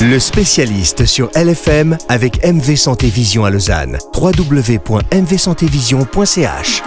Le spécialiste sur LFM avec MV Santé Vision à Lausanne. www.mvsantévision.ch.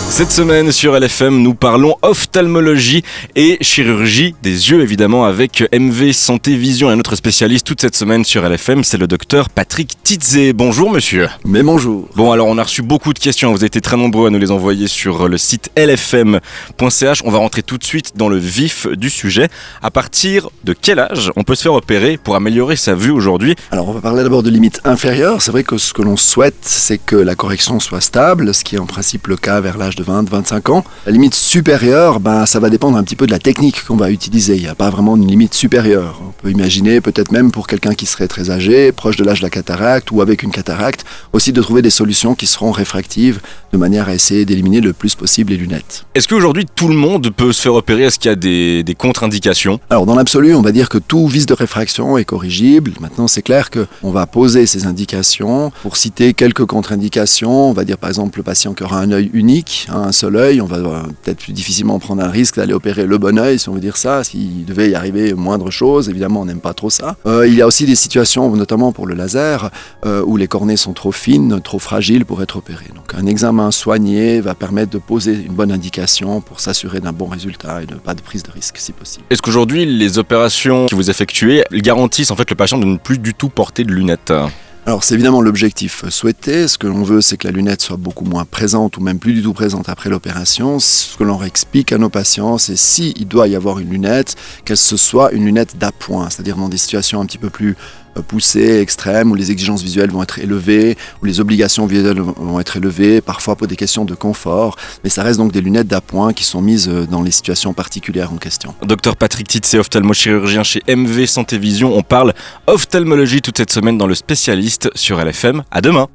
Cette semaine sur LFM, nous parlons ophtalmologie et chirurgie des yeux, évidemment, avec MV Santé Vision. Et notre spécialiste toute cette semaine sur LFM, c'est le docteur Patrick Titzé. Bonjour monsieur. Mais bonjour. Bon, alors on a reçu beaucoup de questions, vous avez été très nombreux à nous les envoyer sur le site lfm.ch. On va rentrer tout de suite dans le vif du sujet. À partir de quel âge on peut se faire opérer pour améliorer sa vue aujourd'hui ? Alors on va parler d'abord de limites inférieures. C'est vrai que ce que l'on souhaite, c'est que la correction soit stable, ce qui est en principe le cas vers l'âge de 20-25 ans. La limite supérieure, ça va dépendre un petit peu de la technique qu'on va utiliser. Il n'y a pas vraiment une limite supérieure. On peut imaginer peut-être même pour quelqu'un qui serait très âgé, proche de l'âge de la cataracte ou avec une cataracte, aussi de trouver des solutions qui seront réfractives de manière à essayer d'éliminer le plus possible les lunettes. Est-ce qu'aujourd'hui tout le monde peut se faire opérer ? Est-ce qu'il y a des contre-indications ? Alors dans l'absolu, on va dire que tout vice de réfraction est corrigible. Maintenant, c'est clair qu'on va poser ces indications. Pour citer quelques contre-indications, on va dire par exemple le patient qui aura un œil unique, un seul œil, on va peut-être plus difficilement prendre un risque d'aller opérer le bon œil, si on veut dire ça. S'il devait y arriver moindre chose, évidemment, on n'aime pas trop ça. Il y a aussi des situations, notamment pour le laser, où les cornées sont trop fines, trop fragiles pour être opérées. Donc un examen soigné va permettre de poser une bonne indication pour s'assurer d'un bon résultat et de pas de prise de risque si possible. Est-ce qu'aujourd'hui les opérations que vous effectuez garantissent en fait le patient de ne plus du tout porter de lunettes ? Alors c'est évidemment l'objectif souhaité. Ce que l'on veut, c'est que la lunette soit beaucoup moins présente ou même plus du tout présente après l'opération. Ce que l'on explique à nos patients, c'est s'il doit y avoir une lunette, qu'elle ce soit une lunette d'appoint, c'est-à-dire dans des situations un petit peu plus poussées, extrêmes, où les exigences visuelles vont être élevées, où les obligations visuelles vont être élevées, parfois pour des questions de confort. Mais ça reste donc des lunettes d'appoint qui sont mises dans les situations particulières en question. Docteur Patrick Titzé, ophtalmochirurgien chez MV Santé Vision. On parle ophtalmologie toute cette semaine dans le spécialiste sur LFM. À demain.